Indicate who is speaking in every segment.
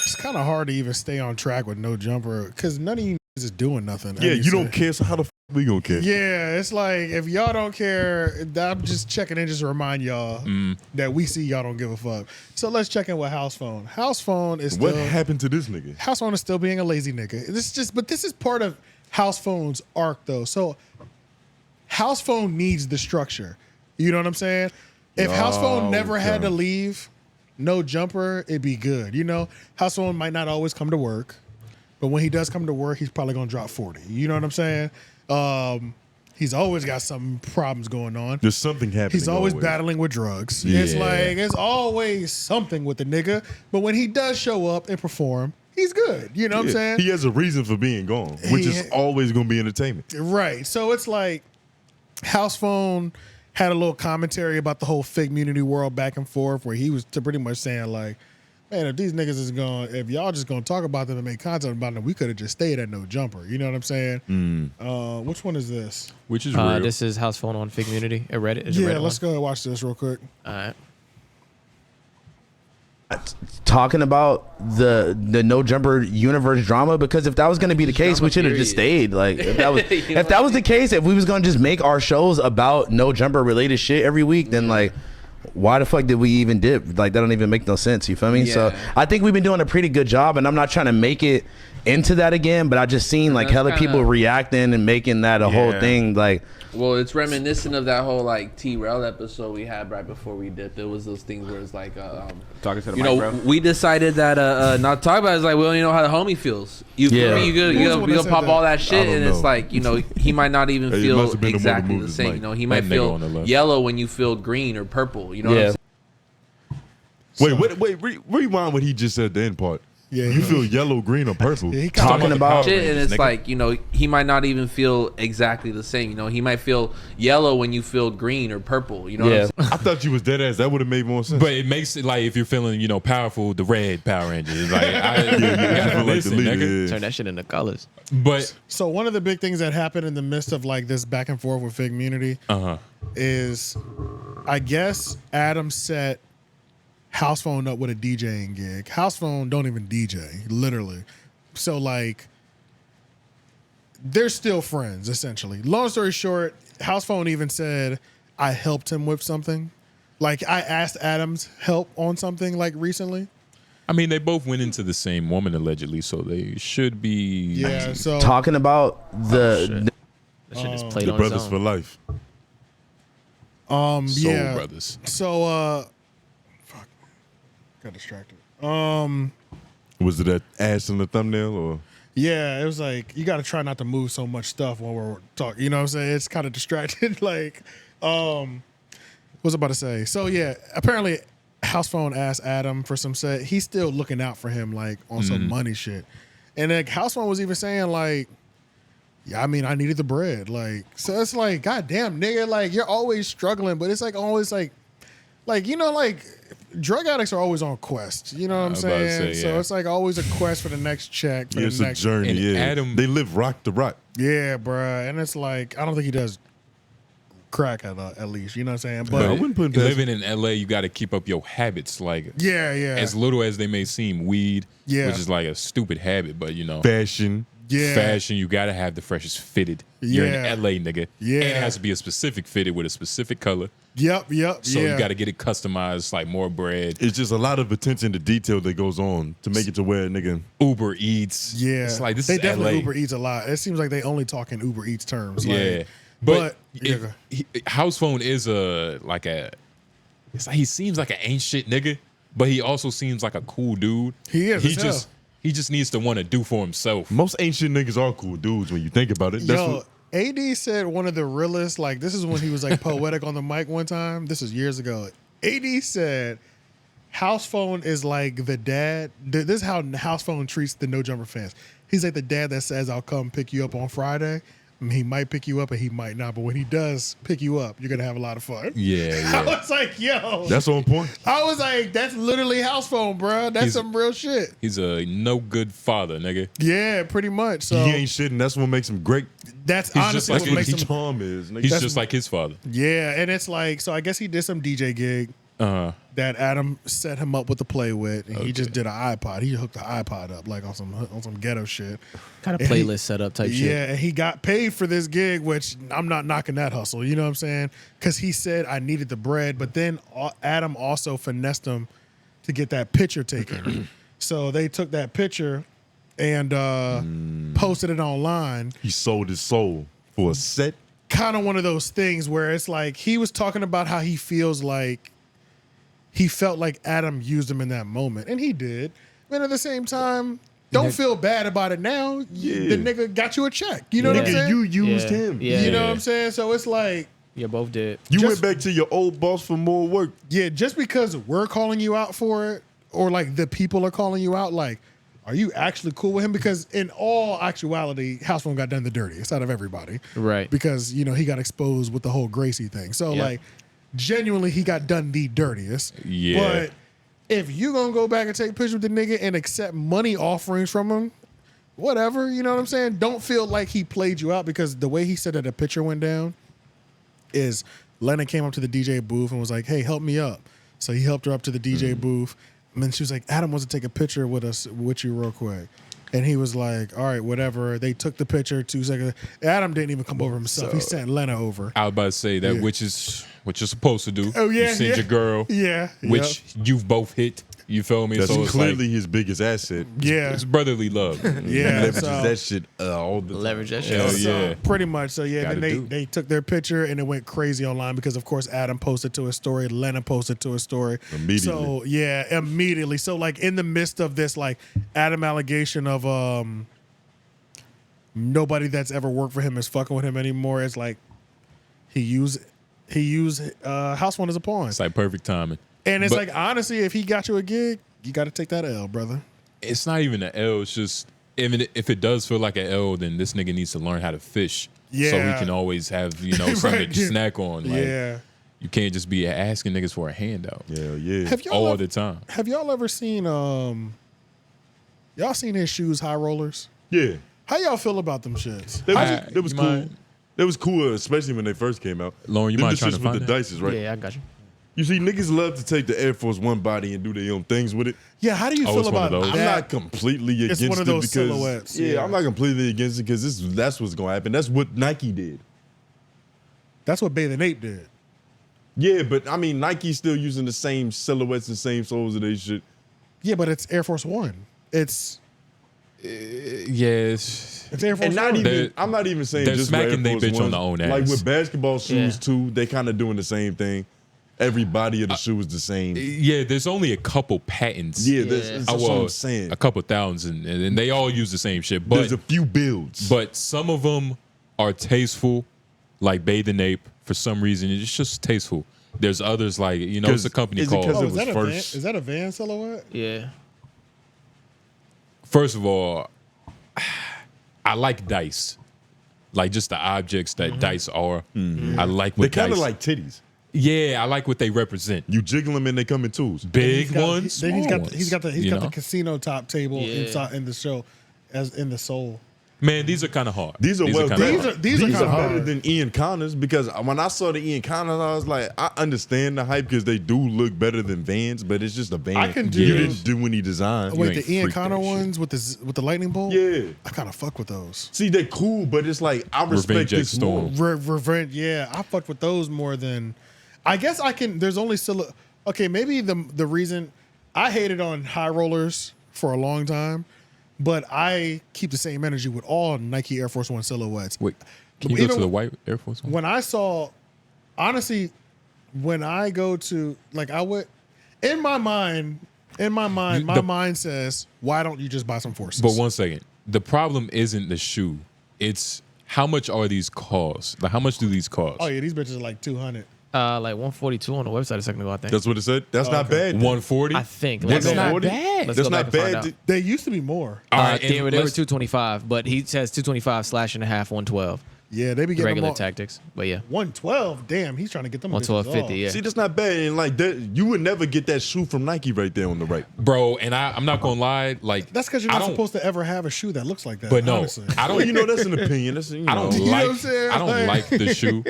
Speaker 1: It's kind of hard to even stay on track with No Jumper because none of you is doing nothing.
Speaker 2: Yeah, you don't care, so how the f we gonna care?
Speaker 1: Yeah, it's like if y'all don't care, I'm just checking in just to remind y'all that we see y'all don't give a fuck. So let's check in with Housephone. Housephone is still,
Speaker 2: what happened to this nigga?
Speaker 1: Housephone is still being a lazy nigga. But this is part of Housephone's arc though. So Housephone needs the structure. You know what I'm saying? If Housephone never had to leave No Jumper, it'd be good. You know, Housephone might not always come to work, but when he does come to work, he's probably gonna drop 40. You know what I'm saying? He's always got some problems going on.
Speaker 2: There's something happening.
Speaker 1: He's always battling with drugs.
Speaker 2: Yeah.
Speaker 1: It's like it's always something with the nigga. But when he does show up and perform, he's good. You know what I'm saying?
Speaker 2: He has a reason for being gone, which is always gonna be entertainment.
Speaker 1: Right. So it's like Housephone had a little commentary about the whole fake community world back and forth where he was pretty much saying like, man, if these niggas is going, if y'all just gonna talk about them and make content about them, we could have just stayed at No Jumper. You know what I'm saying? Which one is this?
Speaker 3: Which is real?
Speaker 4: This is Housephone on Fake Community. It Reddit.
Speaker 1: Yeah, let's go and watch this real quick.
Speaker 4: All right.
Speaker 5: Talking about the No Jumper universe drama, because if that was going to be the case, we should have just stayed. Like if that was if that was the case, if we was going to just make our shows about No Jumper related shit every week, then like why the fuck did we even dip? Like that don't even make no sense. You feel me?
Speaker 6: Yeah.
Speaker 5: So I think we've been doing a pretty good job, and I'm not trying to make it into that again, but I just seen like hella people reacting and making that a whole thing. Like,
Speaker 6: well, it's reminiscent of that whole like T-Rail episode we had right before we dipped. It was those things where it's like
Speaker 7: talking to the
Speaker 6: you
Speaker 7: mic,
Speaker 6: know,
Speaker 7: bro.
Speaker 6: we decided that not talk about it. It's like we don't even know how the homie feels. You feel me? You gonna pop all that shit, and it's like, you know, he might not even feel exactly the same. You know, he might feel yellow when you feel green or purple. You know what I'm saying?
Speaker 2: Wait, rewind what he just said, the end part.
Speaker 1: Yeah,
Speaker 2: you feel yellow, green, or purple.
Speaker 1: Yeah,
Speaker 5: talking about
Speaker 6: shit, and it's like, you know, he might not even feel exactly the same. You know, he might feel yellow when you feel green or purple. You know what I'm saying?
Speaker 2: I thought you was dead ass. That would have made more sense.
Speaker 3: But it makes it like if you're feeling, you know, powerful, the red Power Ranger. It's like, you gotta listen, nigga.
Speaker 4: Turn that shit into colors.
Speaker 3: But
Speaker 1: so one of the big things that happened in the midst of like this back and forth with Fake Community is, I guess Adam set Housephone up with a DJing gig. Housephone don't even DJ, literally. So like, they're still friends, essentially. Long story short, Housephone even said, I helped him with something. Like, I asked Adam's help on something like recently.
Speaker 3: I mean, they both went into the same woman allegedly, so they should be.
Speaker 1: Yeah, so
Speaker 5: talking about
Speaker 4: that shit just played
Speaker 2: the
Speaker 4: on
Speaker 2: brothers
Speaker 4: its
Speaker 2: for
Speaker 4: own.
Speaker 2: life.
Speaker 3: Soul
Speaker 1: yeah.
Speaker 3: Brothers.
Speaker 1: So fuck. Got distracted.
Speaker 2: Was it that ass in the thumbnail or?
Speaker 1: Yeah, it was like, you got to try not to move so much stuff when we're talking. You know what I'm saying? It's kind of distracted. Like, what was I about to say? So, yeah, apparently Housephone asked Adam for some set. He's still looking out for him, like, on some money shit. And like, Housephone was even saying, like, yeah, I mean, I needed the bread. Like, so it's like, goddamn, nigga, like, you're always struggling, but it's like always like, you know, like, drug addicts are always on quest. You know what I'm saying? So it's like always a quest for the next check. For
Speaker 2: It's
Speaker 1: the
Speaker 2: a
Speaker 1: next
Speaker 2: journey.
Speaker 3: And
Speaker 2: Yeah,
Speaker 3: Adam-
Speaker 2: they live rock to rock.
Speaker 1: Yeah, bruh. And it's like, I don't think he does crack at least. You know what I'm saying?
Speaker 3: But
Speaker 1: But
Speaker 2: I wouldn't put him past
Speaker 3: living in LA, you got to keep up your habits. Like,
Speaker 1: yeah.
Speaker 3: as little as they may seem, weed,
Speaker 1: Yeah.
Speaker 3: which is like a stupid habit, but you know,
Speaker 2: fashion.
Speaker 1: Yeah.
Speaker 3: fashion, you got to have the freshest fitted. You're
Speaker 1: Yeah.
Speaker 3: in LA, nigga.
Speaker 1: Yeah.
Speaker 3: And it has to be a specific fitted with a specific color.
Speaker 1: Yep.
Speaker 3: So
Speaker 1: yeah.
Speaker 3: you got to get it customized, like more bread.
Speaker 2: It's just a lot of attention to detail that goes on to make it to where nigga.
Speaker 3: Uber Eats.
Speaker 1: Yeah.
Speaker 3: It's like, this
Speaker 1: they
Speaker 3: is
Speaker 1: definitely
Speaker 3: LA.
Speaker 1: Uber Eats a lot. It seems like they only talk in Uber Eats terms. Like,
Speaker 3: Yeah.
Speaker 1: But
Speaker 3: Housephone is it's like, he seems like an ain't shit nigga, but he also seems like a cool dude.
Speaker 1: He is, as hell.
Speaker 3: He just needs to want to do for himself.
Speaker 2: Most ancient niggas are cool dudes when you think about it. That's
Speaker 1: Yo,
Speaker 2: what,
Speaker 1: AD said one of the realest, like, this is when he was like poetic on the mic one time. This is years ago. AD said Housephone is like the dad. This is how Housephone treats the No Jumper fans. He's like the dad that says, I'll come pick you up on Friday. I mean, he might pick you up and he might not, but when he does pick you up, you're gonna have a lot of fun.
Speaker 3: Yeah.
Speaker 1: I was like, yo.
Speaker 2: that's on point.
Speaker 1: I was like, that's literally Housephone, bro. That's some real shit.
Speaker 3: He's a no good father, nigga.
Speaker 1: Yeah, pretty much. So
Speaker 2: He ain't shit, and that's what makes him great.
Speaker 1: that's
Speaker 3: He's
Speaker 1: honestly
Speaker 3: just like
Speaker 1: what makes
Speaker 2: His
Speaker 1: him.
Speaker 2: charm is. Nigga.
Speaker 3: He's just like his father.
Speaker 1: Yeah, and it's like, so I guess he did some DJ gig. that Adam set him up with to play with, and he just did an iPod. He hooked the iPod up like on some ghetto shit.
Speaker 4: Kind of playlist setup type shit.
Speaker 1: Yeah, and he got paid for this gig, which I'm not knocking that hustle. You know what I'm saying? Because he said I needed the bread, but then Adam also finessed him to get that picture taken. So they took that picture and posted it online.
Speaker 2: He sold his soul for a set.
Speaker 1: Kind of one of those things where it's like he was talking about how he feels like he felt like Adam used him in that moment, and he did. But at the same time, don't feel bad about it now.
Speaker 2: Yeah.
Speaker 1: The nigga got you a check. You know what I'm saying?
Speaker 2: You used him.
Speaker 4: Yeah.
Speaker 1: You know what I'm saying? So it's like,
Speaker 4: Yeah, both did.
Speaker 2: You went back to your old boss for more work.
Speaker 1: yeah, just because we're calling you out for it, or like the people are calling you out, like, are you actually cool with him? Because in all actuality, Housephone got done the dirtiest out of everybody.
Speaker 4: Right.
Speaker 1: Because, you know, he got exposed with the whole Gracie thing. So,
Speaker 4: Yeah.
Speaker 1: like, genuinely, he got done the dirtiest.
Speaker 3: Yeah.
Speaker 1: But if you going to go back and take pictures with the nigga and accept money offerings from him, whatever, you know what I'm saying? Don't feel like he played you out, because the way he said that the picture went down is Lena came up to the DJ booth and was like, hey, help me up. So he helped her up to the DJ booth. And then she was like, Adam wants to take a picture with you real quick. And he was like, all right, whatever. They took the picture 2 seconds. Adam didn't even come over himself. He sent Lena over.
Speaker 3: I was about to say that, which is what you're supposed to do.
Speaker 1: Oh, yeah.
Speaker 3: You send your girl,
Speaker 1: Yeah.
Speaker 3: which you've both hit. You feel me?
Speaker 2: That's
Speaker 3: so it's
Speaker 2: clearly
Speaker 3: like,
Speaker 2: his biggest asset.
Speaker 1: Yeah.
Speaker 3: it's brotherly love.
Speaker 1: Yeah.
Speaker 2: Leverages
Speaker 1: So,
Speaker 2: that shit all the time.
Speaker 4: Leverage that shit.
Speaker 3: Hell
Speaker 1: so
Speaker 3: yeah.
Speaker 1: pretty much. So, yeah,
Speaker 3: Gotta
Speaker 1: then
Speaker 3: do.
Speaker 1: they took their picture and it went crazy online because, of course, Adam posted to his story. Lena posted to his story.
Speaker 2: Immediately.
Speaker 1: So, yeah, immediately. So, like, in the midst of this, like, Adam allegation of nobody that's ever worked for him is fucking with him anymore, it's like he used Housephone as a pawn.
Speaker 3: It's like perfect timing.
Speaker 1: And it's
Speaker 3: But
Speaker 1: like, honestly, if he got you a gig, you got to take that L, brother.
Speaker 3: it's not even an L. It's just, if it does feel like an L, then this nigga needs to learn how to fish. So he
Speaker 1: Yeah.
Speaker 3: can always have, you know, something
Speaker 1: Right,
Speaker 3: to
Speaker 1: yeah.
Speaker 3: snack on. Like,
Speaker 1: Yeah.
Speaker 3: you can't just be asking niggas for a handout
Speaker 2: Yeah.
Speaker 1: Have y'all
Speaker 3: all
Speaker 1: ever,
Speaker 3: the time.
Speaker 1: Have y'all ever seen y'all seen his shoes, high rollers?
Speaker 2: Yeah.
Speaker 1: How y'all feel about them shits?
Speaker 2: That was
Speaker 3: You
Speaker 2: cool.
Speaker 3: mind?
Speaker 2: That was cool, especially when they first came out.
Speaker 3: Lauren, you
Speaker 2: Them
Speaker 3: mind
Speaker 2: the
Speaker 3: trying
Speaker 2: shits
Speaker 3: to
Speaker 2: with
Speaker 3: find
Speaker 2: the
Speaker 3: that?
Speaker 2: dices, right?
Speaker 4: Yeah, I got you.
Speaker 2: You see, niggas love to take the Air Force One body and do their own things with it.
Speaker 1: Yeah, how do you
Speaker 3: Oh,
Speaker 1: feel
Speaker 3: it's one of
Speaker 1: about
Speaker 3: those?
Speaker 1: that?
Speaker 2: I'm not completely against
Speaker 1: one of
Speaker 2: it
Speaker 1: those
Speaker 2: because
Speaker 1: silhouettes,
Speaker 2: Yeah,
Speaker 1: yeah.
Speaker 2: I'm not completely against it because that's what's gonna happen. That's what Nike did.
Speaker 1: That's what 𝙿𝙾𝚃 did.
Speaker 2: Yeah, but I mean, Nike's still using the same silhouettes and same soles of they shit.
Speaker 1: Yeah, but it's Air Force One. It's
Speaker 3: Yes.
Speaker 1: Air Force
Speaker 2: And not
Speaker 1: One.
Speaker 2: even, I'm not even saying
Speaker 3: they're
Speaker 2: just for
Speaker 3: smacking
Speaker 2: Air
Speaker 3: they
Speaker 2: Force
Speaker 3: bitch on
Speaker 2: Ones.
Speaker 3: their own
Speaker 2: Like
Speaker 3: ass.
Speaker 2: with basketball shoes
Speaker 4: Yeah.
Speaker 2: too, they kind of doing the same thing. Every body of the shoe is the same.
Speaker 3: Yeah, there's only a couple patents.
Speaker 2: Yeah,
Speaker 4: Yeah.
Speaker 2: that's what I'm saying.
Speaker 3: A couple thousand, and they all use the same shit. But
Speaker 2: There's a few builds.
Speaker 3: But some of them are tasteful, like 𝙿𝙾𝚃. For some reason, it's just tasteful. There's others like, you know, it's a company
Speaker 2: Is it 'cause
Speaker 3: called.
Speaker 2: it
Speaker 1: is that
Speaker 2: was
Speaker 1: a Van,
Speaker 2: first.
Speaker 1: is that a Van silhouette?
Speaker 4: Yeah.
Speaker 3: First of all, I like dice, like just the objects that dice are. I like
Speaker 2: They
Speaker 3: what
Speaker 2: kind of
Speaker 3: dice.
Speaker 2: like titties.
Speaker 3: Yeah, I like what they represent.
Speaker 2: You jiggle them and they come in tools.
Speaker 3: Big
Speaker 1: He's got-
Speaker 3: ones,
Speaker 1: Then
Speaker 3: small ones,
Speaker 1: he's got the
Speaker 3: you know?
Speaker 1: casino top table
Speaker 4: Yeah.
Speaker 1: inside in the show, as in the soul.
Speaker 3: Man, these are kind of hard.
Speaker 2: These are well
Speaker 3: kinda
Speaker 2: done.
Speaker 3: hard.
Speaker 1: These are kinda
Speaker 2: better
Speaker 1: hard.
Speaker 2: than Ian Connors because when I saw the Ian Connors, I was like, I understand the hype because they do look better than Vans, but it's just a van.
Speaker 1: I can do-
Speaker 2: You didn't do any design.
Speaker 1: Wait,
Speaker 3: ain't
Speaker 1: the Ian
Speaker 3: freaked
Speaker 1: Connor
Speaker 3: that shit.
Speaker 1: ones with the lightning bolt?
Speaker 2: Yeah.
Speaker 1: I kind of fuck with those.
Speaker 2: See, they cool, but it's like I respect
Speaker 3: Revenge X
Speaker 2: this more.
Speaker 3: Storm.
Speaker 1: Revenge, yeah, I fucked with those more than. I guess I can. There's only still. Okay, maybe the reason I hated on high rollers for a long time, but I keep the same energy with all Nike Air Force One silhouettes.
Speaker 3: Wait, can you
Speaker 1: Even
Speaker 3: go to the white Air Force One?
Speaker 1: When I saw, honestly, when I go to like I would, in my mind, my mind says, why don't you just buy some Forces?
Speaker 3: But one second, the problem isn't the shoe; it's how much are these cost? Like, how much do these cost?
Speaker 1: Oh yeah, these bitches are like 200.
Speaker 4: Like 142 on the website a second ago, I think.
Speaker 2: That's what it said. That's not bad.
Speaker 3: 140.
Speaker 4: I think.
Speaker 2: That's
Speaker 4: Let's go
Speaker 2: not
Speaker 4: back.
Speaker 2: bad.
Speaker 4: Let's
Speaker 2: That's
Speaker 4: go back
Speaker 2: not
Speaker 4: and find
Speaker 2: bad.
Speaker 4: out.
Speaker 1: They used to be more.
Speaker 3: All
Speaker 4: All
Speaker 3: right,
Speaker 4: right,
Speaker 3: and
Speaker 4: they were
Speaker 3: let's-
Speaker 4: 225, but he says 225 /1/2 112.
Speaker 1: Yeah, they be getting
Speaker 4: regular
Speaker 1: them all,
Speaker 4: tactics. But yeah,
Speaker 1: 112. Damn, he's trying to get them.
Speaker 4: 112.50. Yeah.
Speaker 2: See, that's not bad. And like that, you would never get that shoe from Nike right there on the right.
Speaker 3: Bro, and I'm not gonna lie, like
Speaker 1: That's because you're not supposed to ever have a shoe that looks like that.
Speaker 3: But no,
Speaker 1: honestly.
Speaker 3: I
Speaker 2: Well,
Speaker 3: don't.
Speaker 2: you know, that's an opinion. That's
Speaker 3: I don't
Speaker 1: You know what I'm
Speaker 3: like.
Speaker 1: saying?
Speaker 3: I don't like the shoe,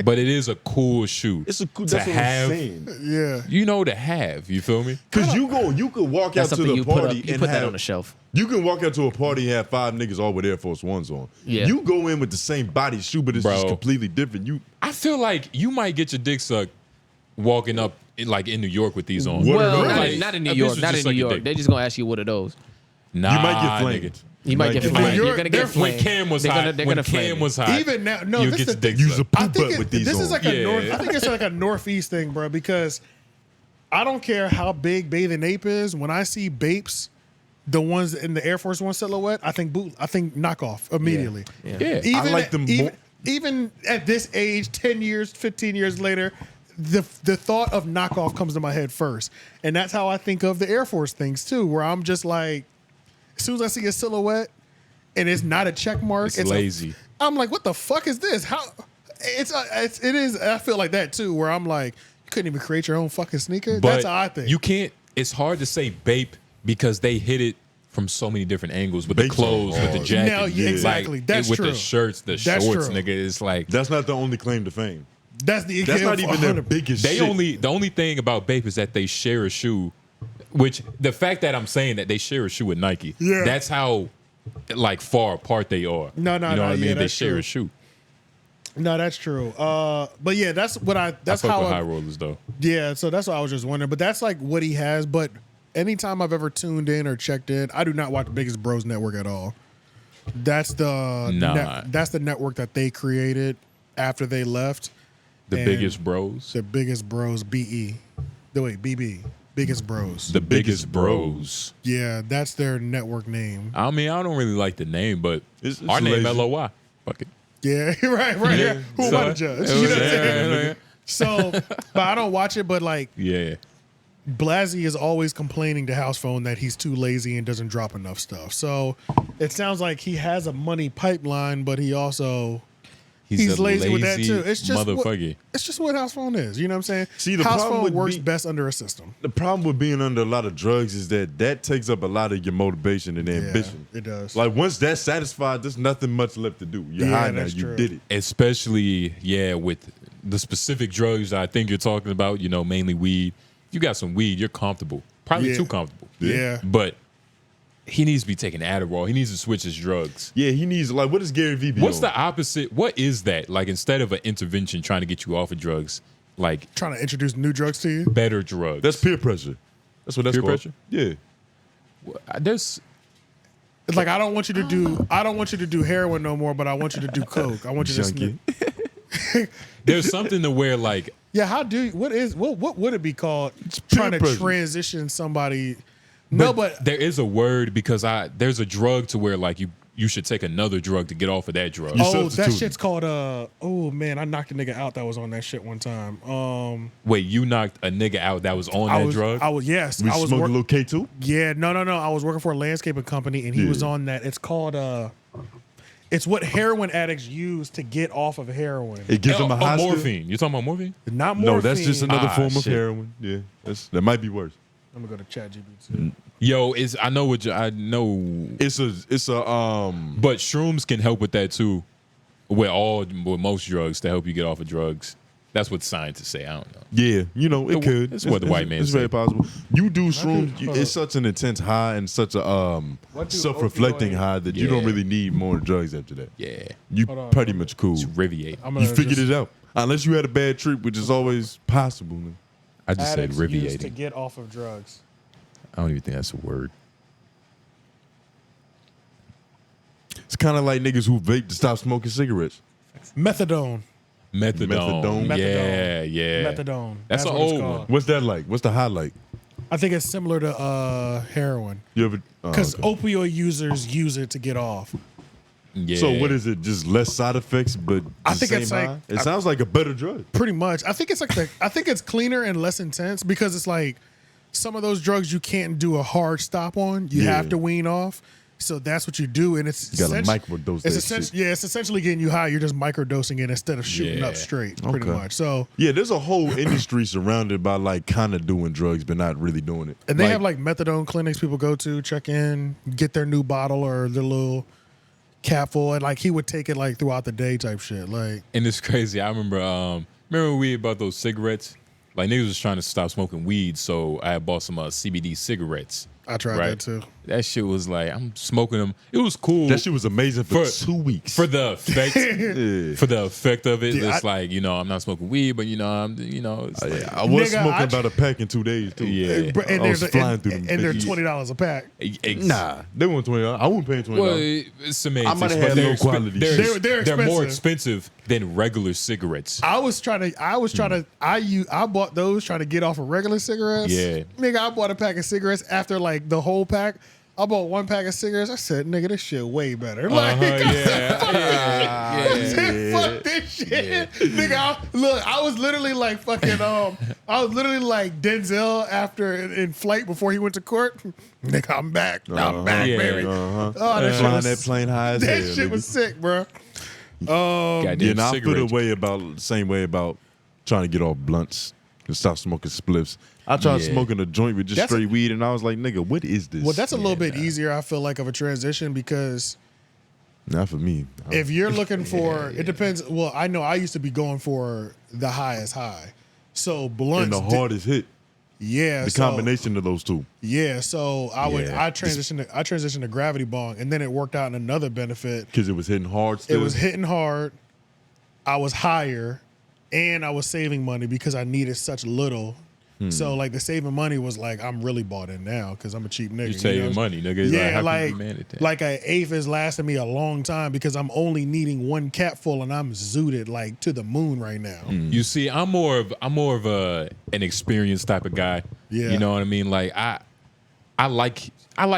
Speaker 3: but it is a cool shoe.
Speaker 2: It's a cool.
Speaker 3: to
Speaker 2: That's what
Speaker 3: have.
Speaker 2: I'm saying.
Speaker 1: Yeah.
Speaker 3: You know, to have. You feel me?
Speaker 2: Because you could walk
Speaker 4: That's
Speaker 2: out to
Speaker 4: something
Speaker 2: the
Speaker 4: you put up.
Speaker 2: party
Speaker 4: You
Speaker 2: and
Speaker 4: put that
Speaker 2: have,
Speaker 4: on the shelf.
Speaker 2: You can walk out to a party and have 5 niggas all with Air Force Ones on.
Speaker 4: Yeah.
Speaker 2: You go in with the same body shoe, but it's
Speaker 3: Bro.
Speaker 2: just completely different. You
Speaker 3: I feel like you might get your dick sucked walking up like in New York with these on.
Speaker 2: What
Speaker 4: Well,
Speaker 2: are
Speaker 4: not,
Speaker 2: those?
Speaker 4: not in New
Speaker 3: A bitch
Speaker 4: York.
Speaker 3: would
Speaker 4: Not
Speaker 3: just
Speaker 4: in
Speaker 3: suck
Speaker 4: New
Speaker 3: your
Speaker 4: York.
Speaker 3: dick.
Speaker 4: They're just gonna ask you what are those.
Speaker 3: Nah,
Speaker 2: You might get
Speaker 3: nigga.
Speaker 2: flamed.
Speaker 4: You might get
Speaker 1: If
Speaker 4: flamed.
Speaker 1: you're-
Speaker 4: You're gonna get
Speaker 3: When
Speaker 4: flamed.
Speaker 3: Cam was
Speaker 4: They're
Speaker 3: hot,
Speaker 4: gonna, they're
Speaker 3: when
Speaker 4: gonna flame
Speaker 3: Cam
Speaker 4: you.
Speaker 3: was hot,
Speaker 1: Even now, no,
Speaker 3: you
Speaker 1: this
Speaker 3: get
Speaker 1: is
Speaker 3: your dick
Speaker 2: use
Speaker 3: sucked.
Speaker 2: a poop
Speaker 1: I think
Speaker 2: butt with these
Speaker 1: this
Speaker 2: on.
Speaker 1: is like a
Speaker 3: Yeah.
Speaker 1: north. I think it's like a northeast thing, bro. Because I don't care how big Bathing Ape is. When I see Bapes, the ones in the Air Force One silhouette, I think knockoff immediately.
Speaker 3: Yeah.
Speaker 1: Even
Speaker 2: I like them more.
Speaker 1: even at this age, 10 years, 15 years later, the thought of knockoff comes to my head first. And that's how I think of the Air Force things too, where I'm just like, as soon as I see a silhouette and it's not a check mark,
Speaker 3: It's lazy.
Speaker 1: I'm like, what the fuck is this? How it is. I feel like that too, where I'm like, you couldn't even create your own fucking sneaker.
Speaker 3: But
Speaker 1: That's how I think.
Speaker 3: you can't. It's hard to say Bape because they hit it from so many different angles with the
Speaker 2: Bape's
Speaker 3: clothes, with the
Speaker 2: hard.
Speaker 3: jacket,
Speaker 1: Now, yeah, exactly. That's
Speaker 3: with
Speaker 1: true.
Speaker 3: the shirts, the
Speaker 1: That's
Speaker 3: shorts,
Speaker 1: true.
Speaker 3: nigga. It's like
Speaker 2: That's not the only claim to fame.
Speaker 1: That's the
Speaker 2: That's not even their
Speaker 1: 100.
Speaker 2: biggest
Speaker 3: they
Speaker 2: shit.
Speaker 3: the only thing about Bape is that they share a shoe, which the fact that I'm saying that they share a shoe with Nike,
Speaker 1: Yeah.
Speaker 3: that's how like far apart they are.
Speaker 1: No,
Speaker 3: you know what I mean?
Speaker 1: yeah,
Speaker 3: They
Speaker 1: that's
Speaker 3: share
Speaker 1: true.
Speaker 3: a shoe.
Speaker 1: No, that's true. But yeah, that's what that's
Speaker 3: I fuck
Speaker 1: how
Speaker 3: with
Speaker 1: I,
Speaker 3: high rollers though.
Speaker 1: yeah. So that's what I was just wondering. But that's like what he has. But anytime I've ever tuned in or checked in, I do not watch Biggest Bros Network at all. That's the
Speaker 3: Nah.
Speaker 1: that's the network that they created after they left.
Speaker 3: The
Speaker 1: And
Speaker 3: biggest bros.
Speaker 1: The Biggest Bros BE. BB. Biggest Bros.
Speaker 3: The biggest bros.
Speaker 1: Yeah, that's their network name.
Speaker 3: I mean, I don't really like the name, but
Speaker 2: It's
Speaker 3: our name
Speaker 2: lazy.
Speaker 3: LOY. Fuck it.
Speaker 1: Yeah, right.
Speaker 3: Yeah.
Speaker 1: Who am I to judge? You know what I'm saying?
Speaker 3: Yeah.
Speaker 1: So, but I don't watch it. But like,
Speaker 3: Yeah.
Speaker 1: Blasey is always complaining to Housephone that he's too lazy and doesn't drop enough stuff. So it sounds like he has a money pipeline, but he also he's
Speaker 3: a
Speaker 1: lazy with that too. It's just
Speaker 3: motherfucker.
Speaker 1: it's just what Housephone is. You know what I'm saying?
Speaker 2: See, the problem
Speaker 1: Housephone
Speaker 2: would
Speaker 1: works
Speaker 2: be-
Speaker 1: best under a system.
Speaker 2: The problem with being under a lot of drugs is that takes up a lot of your motivation and ambition.
Speaker 1: it does.
Speaker 2: Like once that's satisfied, there's nothing much left to do. You're
Speaker 1: Yeah,
Speaker 2: high now.
Speaker 1: that's
Speaker 2: You
Speaker 1: true.
Speaker 2: did it.
Speaker 3: Especially, with the specific drugs I think you're talking about, mainly weed. If you got some weed, you're comfortable. Probably
Speaker 1: Yeah.
Speaker 3: too comfortable.
Speaker 1: Yeah.
Speaker 3: But he needs to be taking Adderall. He needs to switch his drugs.
Speaker 2: Yeah, he needs like what does Gary Vee be
Speaker 3: What's
Speaker 2: on?
Speaker 3: the opposite? What is that? Like instead of an intervention trying to get you off of drugs, like
Speaker 1: Trying to introduce new drugs to you.
Speaker 3: better drugs.
Speaker 2: That's peer pressure. That's what that's
Speaker 3: Peer
Speaker 2: called.
Speaker 3: pressure?
Speaker 2: Yeah.
Speaker 3: There's
Speaker 1: It's like I don't want you to do heroin no more, but I want you to do coke. I want you to
Speaker 2: Junkie.
Speaker 3: there's something to where like
Speaker 1: Yeah, what would it be called? Trying to
Speaker 2: pressure.
Speaker 1: transition somebody. No, but
Speaker 3: there is a word because there's a drug to where like you should take another drug to get off of that drug.
Speaker 2: You
Speaker 1: that
Speaker 2: substituting.
Speaker 1: shit's called oh man, I knocked a nigga out that was on that shit one time.
Speaker 3: Wait, you knocked a nigga out that was on
Speaker 1: I
Speaker 3: that
Speaker 1: was
Speaker 3: drug?
Speaker 1: I was yes,
Speaker 2: We
Speaker 1: I was
Speaker 2: smoking a little K2?
Speaker 1: yeah, no. I was working for a landscaping company and he was
Speaker 2: Yeah.
Speaker 1: on that. It's called it's what heroin addicts use to get off of heroin.
Speaker 2: It gives them a high still?
Speaker 3: morphine. You talking about morphine?
Speaker 1: Not morphine.
Speaker 2: No, that's just another
Speaker 3: Ah,
Speaker 2: form of
Speaker 3: shit.
Speaker 2: heroin. Yeah. That might be worse.
Speaker 1: I'm gonna go to ChatGPT.
Speaker 3: Yo, I know,
Speaker 2: It's a
Speaker 3: but shrooms can help with that too. With most drugs to help you get off of drugs. That's what scientists say. I don't know.
Speaker 2: yeah, it could.
Speaker 3: It's what the white man
Speaker 2: It's
Speaker 3: say.
Speaker 2: very possible. You do shrooms.
Speaker 1: hold
Speaker 2: It's such an intense high and such a
Speaker 1: What do
Speaker 2: self-reflecting
Speaker 1: opioid-
Speaker 2: high that you don't
Speaker 3: Yeah.
Speaker 2: really need more drugs after that.
Speaker 3: Yeah,
Speaker 2: You
Speaker 1: Hold on,
Speaker 2: pretty
Speaker 1: hold on.
Speaker 2: much cool.
Speaker 3: it's riviate.
Speaker 1: I'm
Speaker 2: You
Speaker 1: gonna
Speaker 2: figured
Speaker 1: just
Speaker 2: it out. Unless you had a bad trip, which is always possible. Man.
Speaker 3: I just said
Speaker 1: addicts use to
Speaker 3: riviating.
Speaker 1: get off of drugs.
Speaker 3: I don't even think that's a word.
Speaker 2: It's kind of like niggas who vape to stop smoking cigarettes.
Speaker 1: Methadone.
Speaker 3: Methadone.
Speaker 2: Methadone.
Speaker 3: Yeah.
Speaker 1: Methadone.
Speaker 3: That's an
Speaker 1: what it's
Speaker 3: old
Speaker 1: called.
Speaker 3: one.
Speaker 2: What's that like? What's the high like?
Speaker 1: I think it's similar to heroin
Speaker 2: You ever?
Speaker 1: because
Speaker 2: okay.
Speaker 1: opioid users use it to get off.
Speaker 3: Yeah.
Speaker 2: So what is it? Just less side effects, but
Speaker 1: I
Speaker 2: the
Speaker 1: think
Speaker 2: same
Speaker 1: it's like-
Speaker 2: high? It sounds like a better drug.
Speaker 1: Pretty much. I think it's like I think it's cleaner and less intense because it's like some of those drugs you can't do a hard stop on. You
Speaker 2: Yeah.
Speaker 1: have to wean off. So that's what you do, and it's
Speaker 2: You gotta microdose that shit.
Speaker 1: Yeah, it's essentially getting you high. You're just microdosing it instead of shooting up straight, pretty much. So
Speaker 2: yeah, there's a whole industry surrounded by like kind of doing drugs, but not really doing it.
Speaker 1: And they have like methadone clinics people go to, check in, get their new bottle or their little capful, and like he would take it like throughout the day type shit. Like,
Speaker 3: and it's crazy. I remember we about those cigarettes. Like niggas was trying to stop smoking weed, so I had bought some CBD cigarettes.
Speaker 1: I tried that too.
Speaker 3: That shit was like, I'm smoking them. It was cool.
Speaker 2: That shit was amazing for 2 weeks.
Speaker 3: For the effect, for the effect of it. It's like, you know, I'm not smoking weed, but you know,
Speaker 2: I was smoking about a pack in 2 days too.
Speaker 3: Yeah,
Speaker 1: and
Speaker 2: I was flying through them.
Speaker 1: And they're $20 a pack.
Speaker 2: Nah, they weren't $20. I wouldn't pay $20.
Speaker 3: Well, semantics,
Speaker 2: I might have had low quality.
Speaker 3: They're more expensive than regular cigarettes.
Speaker 1: I bought those trying to get off of regular cigarettes.
Speaker 3: Yeah,
Speaker 1: nigga, I bought a pack of cigarettes after like the whole pack. I bought 1 pack of cigarettes. I said, nigga, this shit way better. Like, fuck this shit. Nigga, I was literally like fucking, I was literally like Denzel after in Flight before he went to court. Nigga, I'm back. I'm back, baby. Oh,
Speaker 2: that plane high as hell.
Speaker 1: That shit was sick, bro.
Speaker 2: And I feel the same way about trying to get off blunts and stop smoking spliffs. I tried smoking a joint with just straight weed, and I was like, nigga, what is this?
Speaker 1: Well, that's a little bit easier, I feel like, of a transition because
Speaker 2: not for me.
Speaker 1: If you're looking for, it depends. Well, I know I used to be going for the highest high. So blunts.
Speaker 2: And the hardest hit.
Speaker 1: Yeah.
Speaker 2: The combination of those two.
Speaker 1: Yeah. So I transitioned to gravity bong, and then it worked out in another benefit.
Speaker 2: Because it was hitting hard still?
Speaker 1: It was hitting hard. I was higher, and I was saving money because I needed such little. So like the saving money was like, I'm really bought in now because I'm a cheap nigga.
Speaker 3: You saving money, nigga.
Speaker 1: Yeah, like an eighth is lasting me a long time because I'm only needing 1 cap full and I'm zooted like to the moon right now.
Speaker 3: You see, I'm more of an experienced type of guy.
Speaker 1: Yeah.
Speaker 3: You know what I mean? Like I like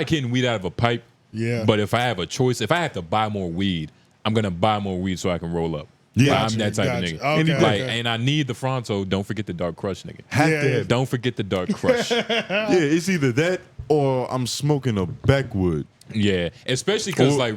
Speaker 3: hitting weed out of a pipe.
Speaker 1: Yeah.
Speaker 3: But if I have a choice, if I have to buy more weed, I'm gonna buy more weed so I can roll up.
Speaker 2: Yeah,
Speaker 3: I'm that type of nigga.
Speaker 1: Okay.
Speaker 3: And I need the Fronto. Don't forget the Dark Crush, nigga. Don't forget the Dark Crush.
Speaker 2: Yeah, it's either that or I'm smoking a backwood.
Speaker 3: Yeah, especially because like